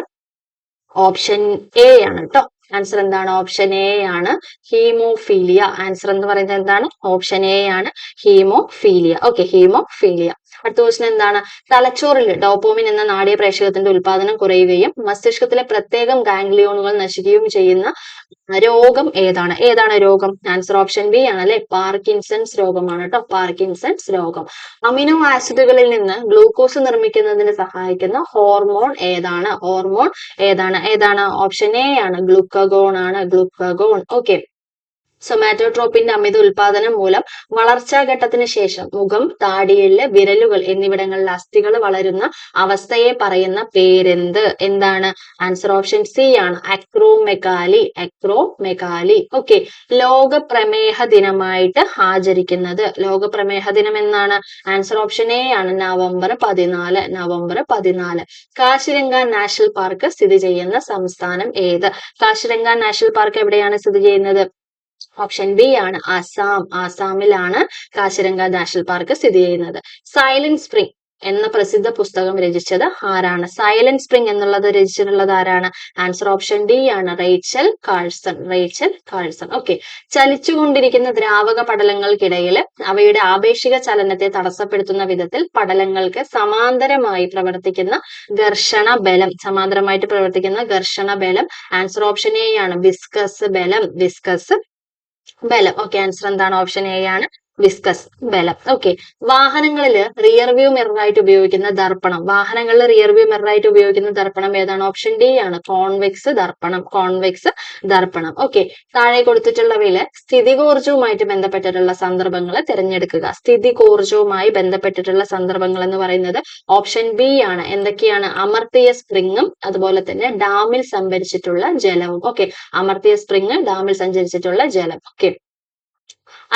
ഓപ്ഷൻ എ ആണ് കേട്ടോ. ആൻസർ എന്താണ്? ഓപ്ഷൻ എ ആണ്, ഹീമോഫീലിയ. ആൻസർ എന്ന് പറയുന്നത് എന്താണ്? ഓപ്ഷൻ എ ആണ്, ഹീമോഫീലിയ. Okay, haemophilia. അടുത്ത ക്വസ്റ്റ്യൻ എന്താണ്? തലച്ചോറിൽ ഡോപ്പോമിൻ എന്ന നാഡീയ പ്രേഷകത്തിന്റെ ഉൽപാദനം കുറയുകയും മസ്തിഷ്കത്തിലെ പ്രത്യേകം ഗാംഗ്ലിയോണുകൾ നശിക്കുകയും ചെയ്യുന്ന രോഗം ഏതാണ്? ഏതാണ് രോഗം? ആൻസർ ഓപ്ഷൻ ബി ആണ് അല്ലെ, പാർക്കിൻസൺസ് രോഗമാണ് കേട്ടോ, പാർക്കിൻസൺസ് രോഗം. അമിനോ ആസിഡുകളിൽ നിന്ന് ഗ്ലൂക്കോസ് നിർമ്മിക്കുന്നതിന് സഹായിക്കുന്ന ഹോർമോൺ ഏതാണ്? ഏതാണ്? ഓപ്ഷൻ എ ആണ്, ഗ്ലൂക്കഗോൺ ആണ്, ഗ്ലൂക്കഗോൺ. ഓക്കെ, സൊമാറ്റോട്രോപ്പിന്റെ അമിത ഉൽപാദനം മൂലം വളർച്ചാ ഘട്ടത്തിന് ശേഷം മുഖം, താടിയെല്ല്, വിരലുകൾ എന്നിവിടങ്ങളിൽ അസ്ഥികൾ വളരുന്ന അവസ്ഥയെ പറയുന്ന പേരെന്ത്? എന്താണ്? ആൻസർ ഓപ്ഷൻ സി ആണ്, അക്രോമെഗാലി. അക്രോമെഗാലി. ഓക്കെ. ലോക പ്രമേഹ ദിനമായിട്ട് ആചരിക്കുന്നത്, ലോക പ്രമേഹ ദിനം എന്നാണ്? ആൻസർ ഓപ്ഷൻ എ ആണ്, November 14. November 14. Kaziranga national park സ്ഥിതി ചെയ്യുന്ന സംസ്ഥാനം ഏത്? കാശിരംഗ നാഷണൽ പാർക്ക് എവിടെയാണ് സ്ഥിതി ചെയ്യുന്നത്? ഓപ്ഷൻ ബി ആണ്, ആസാം. ആസാമിലാണ് കാശിരംഗ നാഷണൽ പാർക്ക് സ്ഥിതി ചെയ്യുന്നത്. സൈലന്റ് സ്പ്രിംഗ് എന്ന പ്രസിദ്ധ പുസ്തകം രചിച്ചത് ആരാണ്? സൈലന്റ് സ്പ്രിംഗ് എന്നുള്ളത് രചിച്ചിട്ടുള്ളത് ആരാണ്? ആൻസർ ഓപ്ഷൻ ഡി ആണ്, Rachel Carson. Rachel Carson. Okay. ചലിച്ചുകൊണ്ടിരിക്കുന്ന ദ്രാവക പടലങ്ങൾക്കിടയിൽ അവയുടെ ആപേക്ഷിക ചലനത്തെ തടസ്സപ്പെടുത്തുന്ന വിധത്തിൽ പടലങ്ങൾക്ക് സമാന്തരമായി പ്രവർത്തിക്കുന്ന ഘർഷണ ബലം, സമാന്തരമായിട്ട് പ്രവർത്തിക്കുന്ന ഘർഷണ ബലം. ആൻസർ ഓപ്ഷൻ എ ആണ്, വിസ്കസ് ബലം. വിസ്കസ് ബലം. ഓക്കെ. ആൻസർ എന്താണ്? ഓപ്ഷൻ എ ആണ്, വിസ്കസ് ബലം. ഓക്കെ. വാഹനങ്ങളില് റിയർ വ്യൂ മിറർ ആയിട്ട് ഉപയോഗിക്കുന്ന ദർപ്പണം, വാഹനങ്ങളിൽ റിയർ വ്യൂ മിറർ ആയിട്ട് ഉപയോഗിക്കുന്ന ദർപ്പണം ഏതാണ്? ഓപ്ഷൻ ഡി ആണ്, കോൺവെക്സ് ദർപ്പണം. കോൺവെക്സ് ദർപ്പണം. ഓക്കെ. താഴെ കൊടുത്തിട്ടുള്ളവയില് സ്ഥിതികോർജവുമായിട്ട് ബന്ധപ്പെട്ടിട്ടുള്ള സന്ദർഭങ്ങൾ തിരഞ്ഞെടുക്കുക. സ്ഥിതികോർജവുമായി ബന്ധപ്പെട്ടിട്ടുള്ള സന്ദർഭങ്ങൾ എന്ന് പറയുന്നത് ഓപ്ഷൻ ബി ആണ്. എന്തൊക്കെയാണ്? അമർത്തിയ സ്പ്രിങ്ങും അതുപോലെ തന്നെ ഡാമിൽ സംഭരിച്ചിട്ടുള്ള ജലവും. ഓക്കെ. അമർത്തിയ സ്പ്രിങ്, ഡാമിൽ സഞ്ചരിച്ചിട്ടുള്ള ജലം. ഓക്കെ.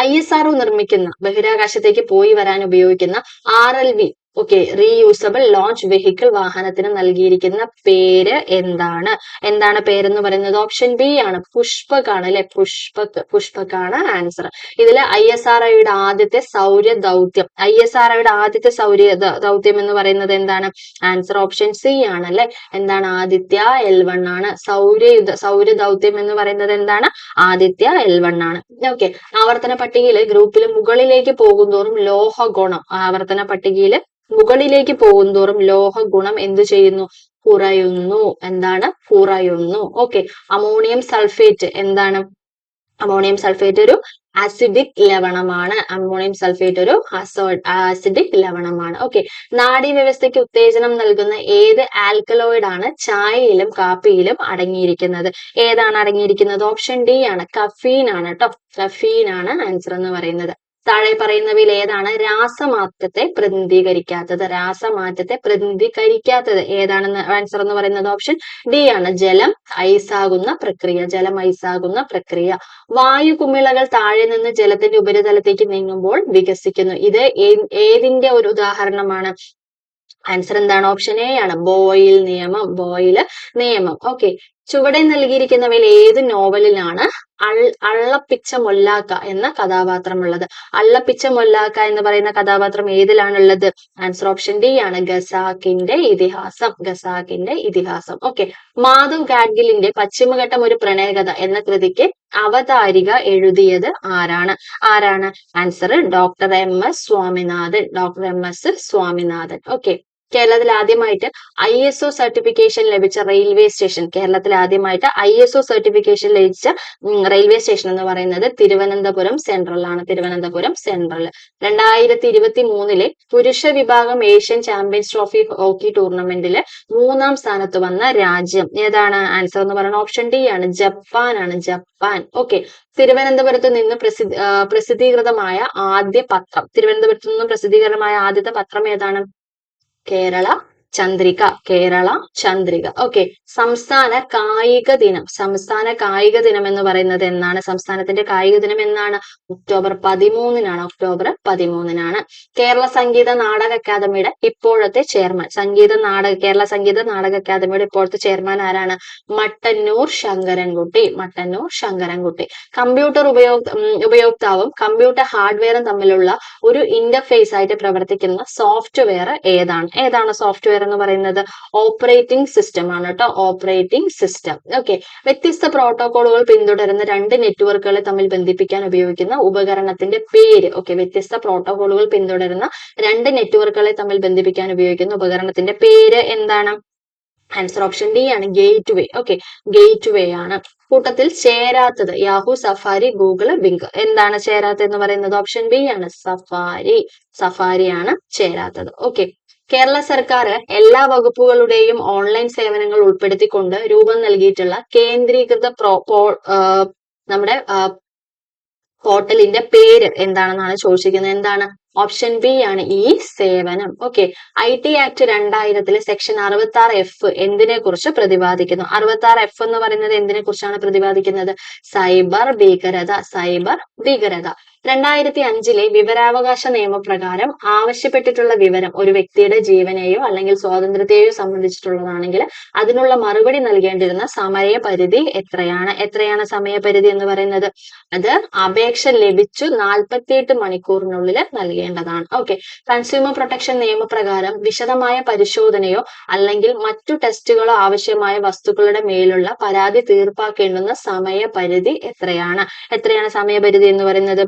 ISRO നിർമ്മിക്കുന്ന ബഹിരാകാശത്തേക്ക് പോയി വരാൻ ഉപയോഗിക്കുന്ന RLV, okay, reusable launch vehicle വാഹനത്തിന് നൽകിയിരിക്കുന്ന പേര് എന്താണ്? എന്താണ് പേരെന്ന് പറയുന്നത്? ഓപ്ഷൻ ബി ആണ്, പുഷ്പകാണ്. അല്ലെ? പുഷ്പകാണ് ആൻസർ. ഇതില് ISROയുടെ ആദ്യത്തെ സൗര ദൗത്യം, ISROയുടെ ആദ്യത്തെ സൗര ദൗത്യം എന്ന് പറയുന്നത് എന്താണ്? ആൻസർ ഓപ്ഷൻ സി ആണ്. അല്ലെ? എന്താണ്? ആദിത്യ L1 ആണ്. സൗര ദൗത്യം എന്ന് പറയുന്നത് എന്താണ്? ആദിത്യ L1 ആണ്. ഓക്കെ. ആവർത്തന പട്ടികയിൽ ഗ്രൂപ്പിൽ മുകളിലേക്ക് പോകുന്തോറും ലോഹ ഗുണം, ആവർത്തന പട്ടികയിൽ മുകളിലേക്ക് പോകുന്തോറും ലോഹ ഗുണം എന്തു ചെയ്യുന്നു? കുറയുന്നു. എന്താണ്? കുറയുന്നു. ഓക്കെ. അമോണിയം സൾഫേറ്റ് എന്താണ്? അമോണിയം സൾഫേറ്റ് ഒരു ആസിഡിക് ലവണമാണ്. അമോണിയം സൾഫേറ്റ് ഒരു ആസിഡിക് ലവണമാണ്. ഓക്കെ. നാഡീവ്യവസ്ഥയ്ക്ക് ഉത്തേജനം നൽകുന്ന ഏത് ആൽക്കലോയിഡ് ആണ് ചായയിലും കാപ്പിയിലും അടങ്ങിയിരിക്കുന്നത്? ഏതാണ് അടങ്ങിയിരിക്കുന്നത്? ഓപ്ഷൻ ഡി ആണ്, കഫീൻ ആണ് കേട്ടോ. കഫീൻ ആണ് ആൻസർ എന്ന് പറയുന്നത്. താഴെ പറയുന്നവയിൽ ഏതാണ് രാസമാറ്റത്തെ പ്രതിനിധീകരിക്കാത്തത്? രാസമാറ്റത്തെ പ്രതിനിധീകരിക്കാത്തത് ഏതാണെന്ന് ആൻസർ എന്ന് പറയുന്നത് ഓപ്ഷൻ ഡി ആണ്, ജലം ഐസാകുന്ന പ്രക്രിയ. ജലം ഐസാകുന്ന പ്രക്രിയ. വായു കുമിളകൾ താഴെ നിന്ന് ജലത്തിന്റെ ഉപരിതലത്തേക്ക് നീങ്ങുമ്പോൾ വികസിക്കുന്നു. ഇത് ഏതിന്റെ ഒരു ഉദാഹരണമാണ്? ആൻസർ എന്താണ്? ഓപ്ഷൻ എ ആണ്, ബോയിൽ നിയമം. ബോയിൽ നിയമം. ഓക്കെ. ചുവടെ നൽകിയിരിക്കുന്നവയിൽ ഏത് നോവലിലാണ് അള്ളപ്പിച്ച മൊല്ലാക്ക എന്ന കഥാപാത്രം ഉള്ളത്? അള്ളപ്പിച്ച മൊല്ലാക്ക എന്ന് പറയുന്ന കഥാപാത്രം ഏതിലാണുള്ളത്? ആൻസർ ഓപ്ഷൻ ഡി ആണ്, ഖസാക്കിന്റെ ഇതിഹാസം. ഖസാക്കിന്റെ ഇതിഹാസം. ഓക്കെ. മാധവ് ഗാഡ്ഗിലിന്റെ പശ്ചിമഘട്ടം ഒരു പ്രണയകഥ എന്ന കൃതിക്ക് അവതാരിക എഴുതിയത് ആരാണ്? ആരാണ്? Answer doctor MS Swaminathan. Doctor MS Swaminathan. Okay. കേരളത്തിൽ ആദ്യമായിട്ട് ISO സർട്ടിഫിക്കേഷൻ ലഭിച്ച റെയിൽവേ സ്റ്റേഷൻ, കേരളത്തിൽ ആദ്യമായിട്ട് ISO സർട്ടിഫിക്കേഷൻ ലഭിച്ച റെയിൽവേ സ്റ്റേഷൻ എന്ന് പറയുന്നത് തിരുവനന്തപുരം സെൻട്രൽ ആണ്. തിരുവനന്തപുരം സെൻട്രൽ. 2023 പുരുഷ വിഭാഗം ഏഷ്യൻ ചാമ്പ്യൻസ് ട്രോഫി ഹോക്കി ടൂർണമെന്റിൽ 3ാം സ്ഥാനത്ത് വന്ന രാജ്യം ഏതാണ്? ആൻസർ എന്ന് പറയുന്നത് ഓപ്ഷൻ ഡി ആണ്, ജപ്പാൻ ആണ്. ജപ്പാൻ. ഓക്കെ. തിരുവനന്തപുരത്ത് നിന്ന് പ്രസിദ്ധീകൃതമായ ആദ്യ പത്രം, തിരുവനന്തപുരത്ത് നിന്നും പ്രസിദ്ധീകരണമായ ആദ്യത്തെ പത്രം ഏതാണ്? കേരള ചന്ദ്രിക. കേരള ചന്ദ്രിക. ഓക്കെ. സംസ്ഥാന കായിക ദിനം. സംസ്ഥാന കായിക ദിനം എന്ന് പറയുന്നത് എന്നാണ്? സംസ്ഥാനത്തിന്റെ കായിക ദിനം എന്നാണ്? ഒക്ടോബർ 13-നാണ്. ഒക്ടോബർ 13-നാണ്. കേരള സംഗീത നാടക അക്കാദമിയുടെ ഇപ്പോഴത്തെ ചെയർമാൻ, കേരള സംഗീത നാടക അക്കാദമിയുടെ ഇപ്പോഴത്തെ ചെയർമാൻ ആരാണ്? മട്ടന്നൂർ ശങ്കരൻകുട്ടി. മട്ടന്നൂർ ശങ്കരൻകുട്ടി. കമ്പ്യൂട്ടർ ഉപയോക്താവും കമ്പ്യൂട്ടർ ഹാർഡ്വെയറും തമ്മിലുള്ള ഒരു ഇന്റർഫേസ് ആയിട്ട് പ്രവർത്തിക്കുന്ന സോഫ്റ്റ്വെയർ ഏതാണ്? ഏതാണ് സോഫ്റ്റ്വെയർ എന്ന് പറയുന്നത്? ഓപ്പറേറ്റിംഗ് സിസ്റ്റം ആണ് കേട്ടോ. Operating system. ഓക്കെ. വ്യത്യസ്ത പ്രോട്ടോകോളുകൾ പിന്തുടരുന്ന രണ്ട് നെറ്റ്വർക്കുകളെ തമ്മിൽ ബന്ധിപ്പിക്കാൻ ഉപയോഗിക്കുന്ന ഉപകരണത്തിന്റെ പേര്. ഓക്കെ. വ്യത്യസ്ത പ്രോട്ടോകോളുകൾ പിന്തുടരുന്ന രണ്ട് നെറ്റ്വർക്കുകളെ തമ്മിൽ ബന്ധിപ്പിക്കാൻ ഉപയോഗിക്കുന്ന ഉപകരണത്തിന്റെ പേര് എന്താണ്? ആൻസർ ഓപ്ഷൻ ഡി ആണ്, ഗേറ്റ് വേ. ഓക്കെ. ഗേറ്റ് വേ ആണ്. കൂട്ടത്തിൽ ചേരാത്തത് യാഹു, സഫാരി, ഗൂഗിൾ, ബിങ്. എന്താണ് ചേരാത്തത് എന്ന് പറയുന്നത്? ഓപ്ഷൻ ബി ആണ്, സഫാരി. സഫാരിയാണ് ചേരാത്തത്. ഓക്കെ. കേരള സർക്കാർ എല്ലാ വകുപ്പുകളുടെയും ഓൺലൈൻ സേവനങ്ങൾ ഉൾപ്പെടുത്തിക്കൊണ്ട് രൂപം നൽകിയിട്ടുള്ള കേന്ദ്രീകൃത നമ്മുടെ പോർട്ടലിന്റെ പേര് എന്താണെന്നാണ് ചോദിച്ചിരിക്കുന്നത്. എന്താണ്? ഓപ്ഷൻ ബി ആണ് ഈ സേവനം. Okay. IT act 2000 section 66F എന്തിനെ കുറിച്ച് പ്രതിപാദിക്കുന്നു? 66F എന്ന് പറയുന്നത് എന്തിനെ കുറിച്ചാണ് പ്രതിപാദിക്കുന്നത്? സൈബർ ഭീകരത. സൈബർ ഭീകരത. 2005 വിവരാവകാശ നിയമപ്രകാരം ആവശ്യപ്പെട്ടിട്ടുള്ള വിവരം ഒരു വ്യക്തിയുടെ ജീവനെയോ അല്ലെങ്കിൽ സ്വാതന്ത്ര്യത്തെയോ സംബന്ധിച്ചിട്ടുള്ളതാണെങ്കിൽ അതിനുള്ള മറുപടി നൽകേണ്ടിരുന്ന സമയപരിധി എത്രയാണ്? എത്രയാണ് സമയപരിധി എന്ന് പറയുന്നത്? അത് അപേക്ഷ ലഭിച്ചു 48 മണിക്കൂറിനുള്ളിൽ നൽകേണ്ടതാണ്. ഓക്കെ. കൺസ്യൂമർ പ്രൊട്ടക്ഷൻ നിയമപ്രകാരം വിശദമായ പരിശോധനയോ അല്ലെങ്കിൽ മറ്റു ടെസ്റ്റുകളോ ആവശ്യമായ വസ്തുക്കളുടെ മേലുള്ള പരാതി തീർപ്പാക്കേണ്ടുന്ന സമയപരിധി എത്രയാണ്? എത്രയാണ് സമയപരിധി എന്ന് പറയുന്നത്?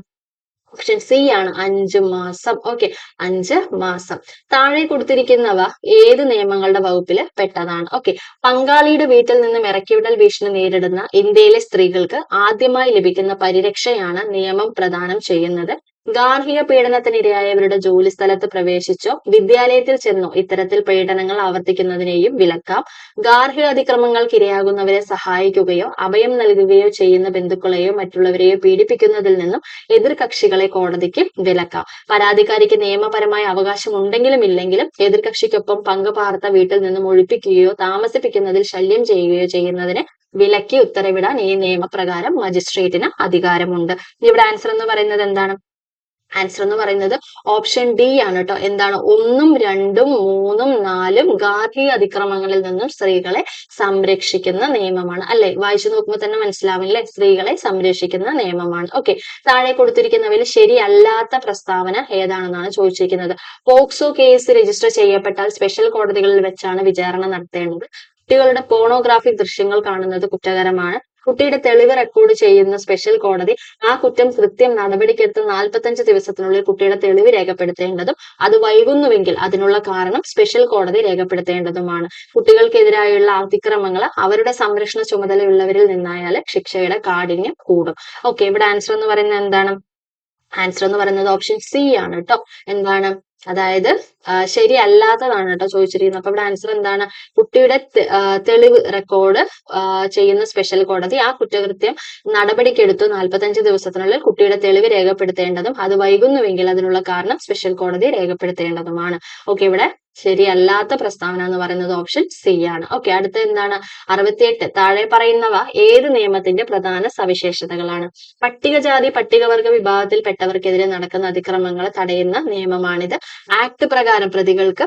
ഓപ്ഷൻ സി ആണ് 5 മാസം. ഓക്കെ. 5 മാസം. താഴെ കൊടുത്തിരിക്കുന്നവ ഏത് നിയമങ്ങളുടെ വകുപ്പിൽ പെട്ടതാണ്? ഓക്കെ. പങ്കാളിയുടെ വീട്ടിൽ നിന്നും ഇറക്കിവിടൽ ഭീഷണി നേരിടുന്ന ഇന്ത്യയിലെ സ്ത്രീകൾക്ക് ആദ്യമായി ലഭിക്കുന്ന പരിരക്ഷയാണ് നിയമം പ്രദാനം ചെയ്യുന്നത്. ഗാർഹിക പീഡനത്തിനിരയായവരുടെ ജോലി സ്ഥലത്ത് പ്രവേശിച്ചോ വിദ്യാലയത്തിൽ ചെന്നോ ഇത്തരത്തിൽ പീഡനങ്ങൾ ആവർത്തിക്കുന്നതിനെയും വിലക്കാം. ഗാർഹിക അതിക്രമങ്ങൾക്ക് ഇരയാകുന്നവരെ സഹായിക്കുകയോ അഭയം നൽകുകയോ ചെയ്യുന്ന ബന്ധുക്കളെയോ മറ്റുള്ളവരെയോ പീഡിപ്പിക്കുന്നതിൽ നിന്നും എതിർ കക്ഷികളെ കോടതിക്ക് വിലക്കാം. പരാതിക്കാരിക്ക് നിയമപരമായ അവകാശം ഉണ്ടെങ്കിലും ഇല്ലെങ്കിലും എതിർകക്ഷിക്കൊപ്പം പങ്കുപാർത്ത വീട്ടിൽ നിന്നും ഒഴിപ്പിക്കുകയോ താമസിപ്പിക്കുന്നതിൽ ശല്യം ചെയ്യുകയോ ചെയ്യുന്നതിന് വിലക്കി ഉത്തരവിടാൻ ഈ നിയമപ്രകാരം മജിസ്ട്രേറ്റിന് അധികാരമുണ്ട്. ഇവിടെ ആൻസർ എന്ന് പറയുന്നത് എന്താണ്? ആൻസർ എന്ന് പറയുന്നത് ഓപ്ഷൻ ഡി ആണ് കേട്ടോ. എന്താണ്? 1, 2, 3, 4 ഗാർഹിക അതിക്രമങ്ങളിൽ നിന്നും സ്ത്രീകളെ സംരക്ഷിക്കുന്ന നിയമമാണ്. അല്ലെ? വായിച്ചു നോക്കുമ്പോൾ തന്നെ മനസ്സിലാവില്ലേ? സ്ത്രീകളെ സംരക്ഷിക്കുന്ന നിയമമാണ്. ഓക്കെ. താഴെ കൊടുത്തിരിക്കുന്നവയിൽ ശരിയല്ലാത്ത പ്രസ്താവന ഏതാണെന്നാണ് ചോദിച്ചിരിക്കുന്നത്. പോക്സോ കേസ് രജിസ്റ്റർ ചെയ്യപ്പെട്ടാൽ സ്പെഷ്യൽ കോടതികളിൽ വെച്ചാണ് വിചാരണ നടത്തേണ്ടത്. കുട്ടികളുടെ പോണോഗ്രാഫിക് ദൃശ്യങ്ങൾ കാണുന്നത് കുറ്റകരമാണ്. കുട്ടിയുടെ തെളിവ് റെക്കോർഡ് ചെയ്യുന്ന സ്പെഷ്യൽ കോടതി ആ കുറ്റം കൃത്യം നടപടിക്കെടുത്ത് 45 ദിവസത്തിനുള്ളിൽ കുട്ടിയുടെ തെളിവ് രേഖപ്പെടുത്തേണ്ടതും അത് വൈകുന്നുവെങ്കിൽ അതിനുള്ള കാരണം സ്പെഷ്യൽ കോടതി രേഖപ്പെടുത്തേണ്ടതുമാണ്. കുട്ടികൾക്കെതിരായുള്ള അതിക്രമങ്ങൾ അവരുടെ സംരക്ഷണ ചുമതലയുള്ളവരിൽ നിന്നായാൽ ശിക്ഷയുടെ കാഠിന്യം കൂടും. ഓക്കെ. ഇവിടെ ആൻസർ എന്ന് പറയുന്നത് എന്താണ്? ആൻസർ എന്ന് പറയുന്നത് ഓപ്ഷൻ സി ആണ് കേട്ടോ. എന്താണ്? അതായത് ശരിയല്ലാത്തതാണ് കേട്ടോ ചോദിച്ചിരിക്കുന്നത്. അപ്പൊ ഇവിടെ ആൻസർ എന്താണ്? കുട്ടിയുടെ തെളിവ് റെക്കോർഡ് ചെയ്യുന്ന സ്പെഷ്യൽ കോടതി ആ കുറ്റകൃത്യം നടപടിക്കെടുത്തു 45 ദിവസത്തിനുള്ളിൽ കുട്ടിയുടെ തെളിവ് രേഖപ്പെടുത്തേണ്ടതും അത് വൈകുന്നുവെങ്കിൽ അതിനുള്ള കാരണം സ്പെഷ്യൽ കോടതി രേഖപ്പെടുത്തേണ്ടതുമാണ്. ഓക്കെ. ഇവിടെ ശരിയല്ലാത്ത പ്രസ്താവന എന്ന് പറയുന്നത് ഓപ്ഷൻ സി ആണ്. ഓക്കെ. അടുത്ത എന്താണ്? 68. താഴെ പറയുന്നവ ഏത് നിയമത്തിന്റെ പ്രധാന സവിശേഷതകളാണ്? പട്ടികജാതി പട്ടികവർഗ വിഭാഗത്തിൽപ്പെട്ടവർക്കെതിരെ നടക്കുന്ന അതിക്രമങ്ങളെ തടയുന്ന നിയമമാണിത്. ആക്ട് പ്രകാരം പ്രതികൾക്ക്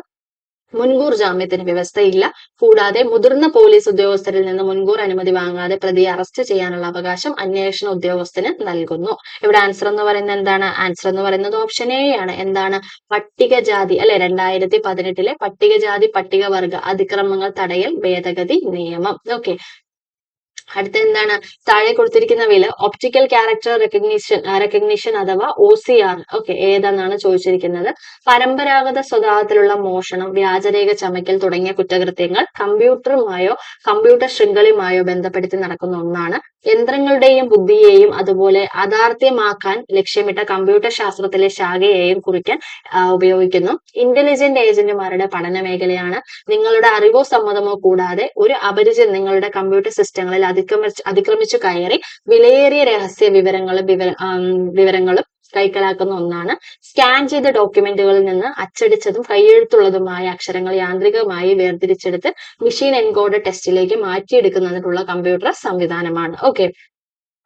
മുൻകൂർ ജാമ്യത്തിന് വ്യവസ്ഥയില്ല. കൂടാതെ മുതിർന്ന പോലീസ് ഉദ്യോഗസ്ഥരിൽ നിന്ന് മുൻകൂർ അനുമതി വാങ്ങാതെ പ്രതിയെ അറസ്റ്റ് ചെയ്യാനുള്ള അവകാശം അന്വേഷണ ഉദ്യോഗസ്ഥന് നൽകുന്നു. ഇവിടെ ആൻസർ എന്ന് പറയുന്നത് എന്താണ്? ആൻസർ എന്ന് പറയുന്നത് ഓപ്ഷൻ എ ആണ്. എന്താണ്? പട്ടികജാതി അല്ലെ 2018 പട്ടികജാതി പട്ടികവർഗ അതിക്രമങ്ങൾ തടയൽ ഭേദഗതി നിയമം. ഓക്കെ. അടുത്ത എന്താണ്? താഴെ കൊടുത്തിരിക്കുന്നവയിൽ ഒപ്റ്റിക്കൽ ക്യാരക്ടർ റെക്കഗ്നിഷൻ അഥവാ OCR ഓക്കെ ഏതെന്നാണ് ചോദിച്ചിരിക്കുന്നത്. പരമ്പരാഗത സ്വഭാവത്തിലുള്ള മോഷണം, വ്യാജരേഖ ചമയ്ക്കൽ തുടങ്ങിയ കുറ്റകൃത്യങ്ങൾ കമ്പ്യൂട്ടറുമായോ കമ്പ്യൂട്ടർ ശൃംഖലയുമായോ ബന്ധപ്പെടുത്തി നടക്കുന്ന ഒന്നാണ്. യന്ത്രങ്ങളുടെയും ബുദ്ധിയെയും അതുപോലെ അഥാർത്ഥ്യമാക്കാൻ ലക്ഷ്യമിട്ട കമ്പ്യൂട്ടർ ശാസ്ത്രത്തിലെ ശാഖയെയും കുറിക്കാൻ ഉപയോഗിക്കുന്നു. ഇന്റലിജന്റ് ഏജന്റുമാരുടെ പഠന മേഖലയാണ്. നിങ്ങളുടെ അറിവോ സമ്മതമോ കൂടാതെ ഒരു അപരിചിതൻ നിങ്ങളുടെ കമ്പ്യൂട്ടർ സിസ്റ്റങ്ങളിൽ അതിക്രമിച്ചു കയറി വിലയേറിയ രഹസ്യ വിവരങ്ങളും കൈക്കലാക്കുന്ന ഒന്നാണ്. സ്കാൻ ചെയ്ത ഡോക്യുമെന്റുകളിൽ നിന്ന് അച്ചടിച്ചതും കൈയെഴുത്തുള്ളതുമായ അക്ഷരങ്ങൾ യാന്ത്രികമായി വേർതിരിച്ചെടുത്ത് മെഷീൻ എൻകോഡ് ടെസ്റ്റിലേക്ക് മാറ്റിയെടുക്കുന്നതിനുള്ള കമ്പ്യൂട്ടർ സംവിധാനമാണ്. ഓക്കെ.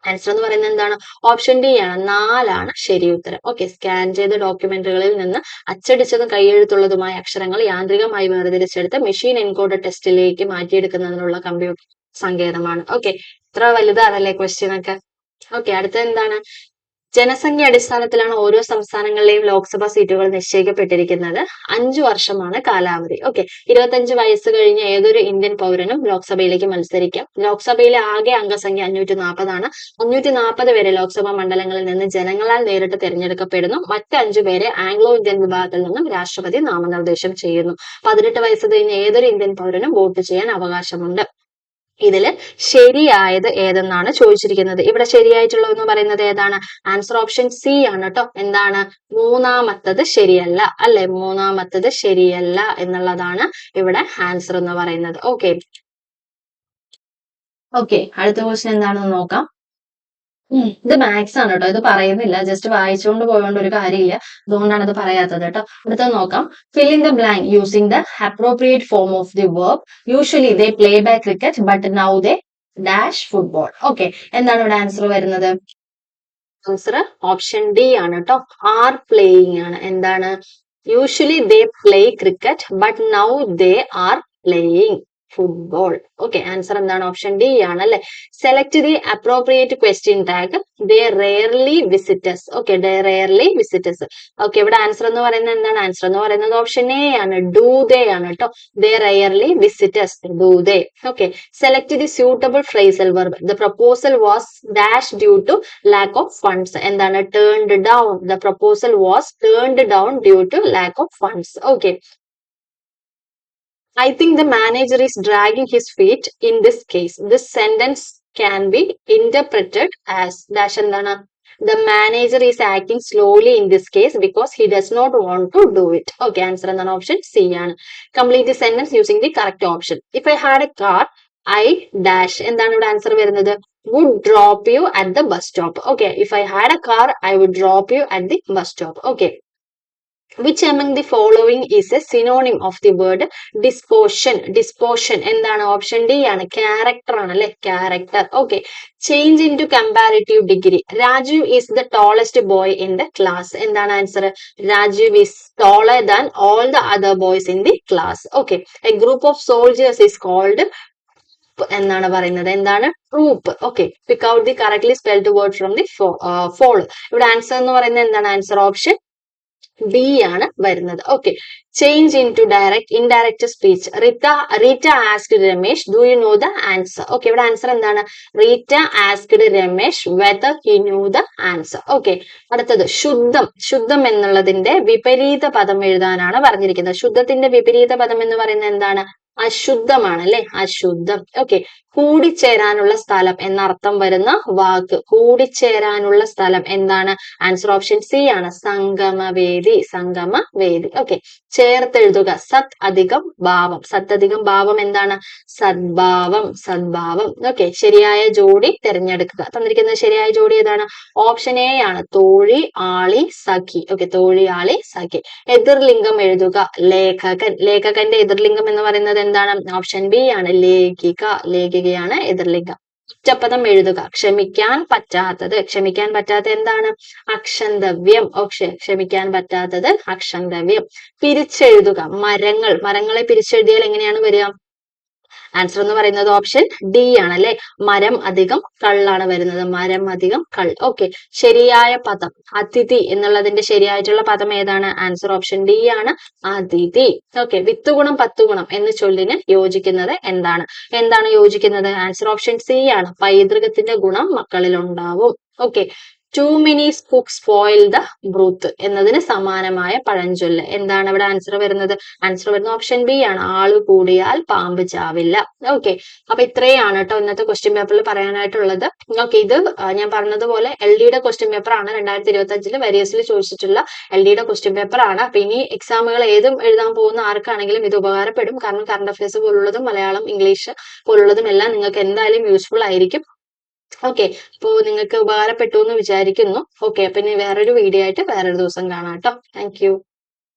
ആൻസർ എന്ന് പറയുന്നത് എന്താണ്? ഓപ്ഷൻ ഡി ആണ്. 4 ശരി ഉത്തരം. ഓക്കെ. സ്കാൻ ചെയ്ത ഡോക്യുമെന്റുകളിൽ നിന്ന് അച്ചടിച്ചതും കൈയെഴുത്തുള്ളതുമായ അക്ഷരങ്ങൾ യാന്ത്രികമായി വേർതിരിച്ചെടുത്ത് മെഷീൻ എൻകോഡ് ടെസ്റ്റിലേക്ക് മാറ്റിയെടുക്കുന്നതിനുള്ള കമ്പ്യൂട്ടർ സങ്കേതമാണ്. ഓക്കെ. ഇത്ര വലുതാണല്ലേ ക്വസ്റ്റ്യൻ ഒക്കെ. ഓക്കെ. അടുത്ത എന്താണ്? ജനസംഖ്യ അടിസ്ഥാനത്തിലാണ് ഓരോ സംസ്ഥാനങ്ങളിലെയും ലോക്സഭാ സീറ്റുകൾ നിശ്ചയിക്കപ്പെട്ടിരിക്കുന്നത്. 5 വർഷമാണ് കാലാവധി. ഓക്കെ. 25 വയസ്സ് കഴിഞ്ഞ ഏതൊരു ഇന്ത്യൻ പൗരനും ലോക്സഭയിലേക്ക് മത്സരിക്കാം. ലോക്സഭയിലെ ആകെ അംഗസംഖ്യ 540 ആണ്. 540 പേരെ ലോക്സഭാ മണ്ഡലങ്ങളിൽ നിന്ന് ജനങ്ങളാൽ നേരിട്ട് തിരഞ്ഞെടുക്കപ്പെടുന്നു. മറ്റ് 5 പേരെ ആംഗ്ലോ ഇന്ത്യൻ വിഭാഗത്തിൽ നിന്നും രാഷ്ട്രപതി നാമനിർദ്ദേശം ചെയ്യുന്നു. 18 വയസ്സ് കഴിഞ്ഞ ഏതൊരു ഇന്ത്യൻ പൗരനും വോട്ട് ചെയ്യാൻ അവകാശമുണ്ട്. ഇതില് ശരിയായത് ഏതെന്നാണ് ചോദിച്ചിരിക്കുന്നത്. ഇവിടെ ശരിയായിട്ടുള്ളതെന്ന് പറയുന്നത് ഏതാണ്? ആൻസർ ഓപ്ഷൻ സി ആണ് കേട്ടോ. എന്താണ്? മൂന്നാമത്തത് ശരിയല്ല അല്ലെ? മൂന്നാമത്തത് ശരിയല്ല എന്നുള്ളതാണ് ഇവിടെ ആൻസർ എന്ന് പറയുന്നത്. ഓക്കെ. അടുത്ത ക്വസ്റ്റ്യൻ എന്താണെന്ന് നോക്കാം. ഇത് മാത്സ് ആണ് കേട്ടോ. ഇത് പറയുന്നില്ല, ജസ്റ്റ് വായിച്ചുകൊണ്ട് പോയോണ്ട് ഒരു കാര്യമില്ല, അതുകൊണ്ടാണ് ഇത് പറയാത്തത് കേട്ടോ. അടുത്തത് നോക്കാം. Fill in the blank using the appropriate form of the verb. Usually they play by cricket but now they dash football. Okay, എന്താണ് ഇവിടെ ആൻസർ വരുന്നത്? ആൻസർ ഓപ്ഷൻ ഡി ആണ് കേട്ടോ. ആർ പ്ലേയിങ് ആണ്. എന്താണ്? Usually they play cricket but now they are playing football. Okay, answer എന്താണ്? Option D ആണ് അല്ലെ. Select the appropriate question tag. They rarely visitors. Okay, they rarely visitors. Okay, ഇവിടെ answer എന്ന് പറയുന്നത് എന്താണ്? ആൻസർ എന്ന് പറയുന്നത് ഓപ്ഷൻ എ ആണ്, ഡു ദേ ആണ് കേട്ടോ. They rarely visitors, do they. Okay, select the suitable phrasal verb. The proposal was dash due to lack of funds. എന്താണ്? Turned down. The proposal was turned down due to lack of funds. Okay, I think the manager is dragging his feet in this case. This sentence can be interpreted as dash എന്താണ്? The manager is acting slowly in this case because he does not want to do it. Okay, answer എന്താണ്? Option C ആണ്. Complete the sentence using the correct option. If I had a car, I dash. എന്താണ് ഇവിടെ answer വരുന്നത്? Would drop you at the bus stop. Okay, if I had a car, I would drop you at the bus stop. Okay. Which among the following is a synonym of the word disposition? Disposition എന്താണ്? Option D ആണ്, character ആണ് അല്ലെ, character. Okay, change in to comparative degree. Rajeev is the tallest boy in the class. എന്താണ് answer? Rajeev is taller than all the other boys in the class. Okay, a group of soldiers is called എന്നാണ് പറയുന്നത്. എന്താണ്? Troop. Okay, pick out the correctly spelled word from the follow. ഇവിടെ answer എന്ന് പറയുന്നത് എന്താണ്? Answer option B ആണ് വരുന്നത്. Okay, change in to direct indirect speech. Rita asked Ramesh do you know the answer. Okay, ഇവിടെ ആൻസർ എന്താണ്? Rita asked Ramesh whether he knew the answer. Okay, അടുത്തത് ശുദ്ധം. ശുദ്ധം എന്നുള്ളതിന്റെ വിപരീത പദം എഴുതാനാണ് പറഞ്ഞിരിക്കുന്നത്. ശുദ്ധത്തിന്റെ വിപരീത പദം എന്ന് പറയുന്നത് എന്താണ്? അശുദ്ധമാണ് അല്ലെ, അശുദ്ധം. ഓക്കെ, കൂടിച്ചേരാനുള്ള സ്ഥലം എന്നർത്ഥം വരുന്ന വാക്ക്. കൂടിച്ചേരാനുള്ള സ്ഥലം എന്താണ്? ആൻസർ ഓപ്ഷൻ സി ആണ്, സംഗമവേദി. സംഗമവേദി. ഓക്കെ, ചേർത്തെഴുതുക. സത് അധികം ഭാവം. സത് അധികം ഭാവം എന്താണ്? സദ്ഭാവം. സദ്ഭാവം. ഓക്കെ, ശരിയായ ജോഡി തിരഞ്ഞെടുക്കുക. തന്നിരിക്കുന്ന ശരിയായ ജോഡി ഏതാണ്? ഓപ്ഷൻ എ ആണ്, തോഴി ആളി സഖി. ഓക്കെ, തോഴി ആളി സഖി. എതിർലിംഗം എഴുതുക. ലേഖകൻ. ലേഖകന്റെ എതിർലിംഗം എന്ന് പറയുന്നത് എന്താണ്? ഓപ്ഷൻ ബി ആണ്, ലേഖിക. ലേഖികയാണ് എതിർലിംഗം. ഒറ്റപ്പദം എഴുതുക. ക്ഷമിക്കാൻ പറ്റാത്തത്. ക്ഷമിക്കാൻ പറ്റാത്തത് എന്താണ്? അക്ഷന്തവ്യം. ഓക്കെ, ക്ഷമിക്കാൻ പറ്റാത്തത് അക്ഷന്തവ്യം. പിരിച്ചെഴുതുക. മരങ്ങൾ. മരങ്ങളെ പിരിച്ചെഴുതിയാൽ എങ്ങനെയാണ് വരിക? ആൻസർ എന്ന് പറയുന്നത് ഓപ്ഷൻ ഡി ആണ് അല്ലെ, മരം അധികം കള്ളാണ് വരുന്നത്. മരം അധികം കൾ. ഓക്കെ, ശരിയായ പദം അതിഥി എന്നുള്ളതിന്റെ ശരിയായിട്ടുള്ള പദം ഏതാണ്? ആൻസർ ഓപ്ഷൻ ഡി ആണ്, അതിഥി. ഓക്കെ, വിത്തുഗുണം പത്തുഗുണം എന്ന ചൊല്ലിന് യോജിക്കുന്നത് എന്താണ്? എന്താണ് യോജിക്കുന്നത്? ആൻസർ ഓപ്ഷൻ സി ആണ്, പൈതൃകത്തിന്റെ ഗുണം മക്കളിൽ ഉണ്ടാവും. Okay, too many cooks spoil the broth എന്നതിന് സമാനമായ പഴഞ്ചൊല്ല്. എന്താണ് ഇവിടെ ആൻസർ വരുന്നത്? ആൻസർ വരുന്നത് ഓപ്ഷൻ ബി ആണ്, ആള് കൂടിയാൽ പാമ്പ് ചാവില്ല. ഓക്കെ, അപ്പൊ ഇത്രയാണ് കേട്ടോ ഇന്നത്തെ ക്വസ്റ്റ്യൻ പേപ്പറിൽ പറയാനായിട്ടുള്ളത്. ഓക്കെ, ഇത് ഞാൻ പറഞ്ഞതുപോലെ LD-യുടെ ക്വസ്റ്റ്യൻ പേപ്പർ ആണ്. 2025 വാരിയസിൽ ചോദിച്ചിട്ടുള്ള LD-യുടെ ക്വസ്റ്റ്യൻ പേപ്പർ ആണ്. അപ്പൊ ഇനി എക്സാമുകൾ ഏതും എഴുതാൻ പോകുന്ന ആർക്കാണെങ്കിലും ഇത് ഉപകാരപ്പെടും. കാരണം കറണ്ട് അഫയേഴ്സ് പോലുള്ളതും മലയാളം, ഇംഗ്ലീഷ് പോലുള്ളതും എല്ലാം നിങ്ങൾക്ക് എന്തായാലും യൂസ്ഫുൾ ആയിരിക്കും. ഓക്കെ, അപ്പോ നിങ്ങൾക്ക് ഉപകാരപ്പെട്ടു എന്ന് വിചാരിക്കുന്നു. ഓക്കെ, അപ്പൊ ഇനി വേറൊരു വീഡിയോ ആയിട്ട് വേറൊരു ദിവസം കാണാം കേട്ടോ. Thank you.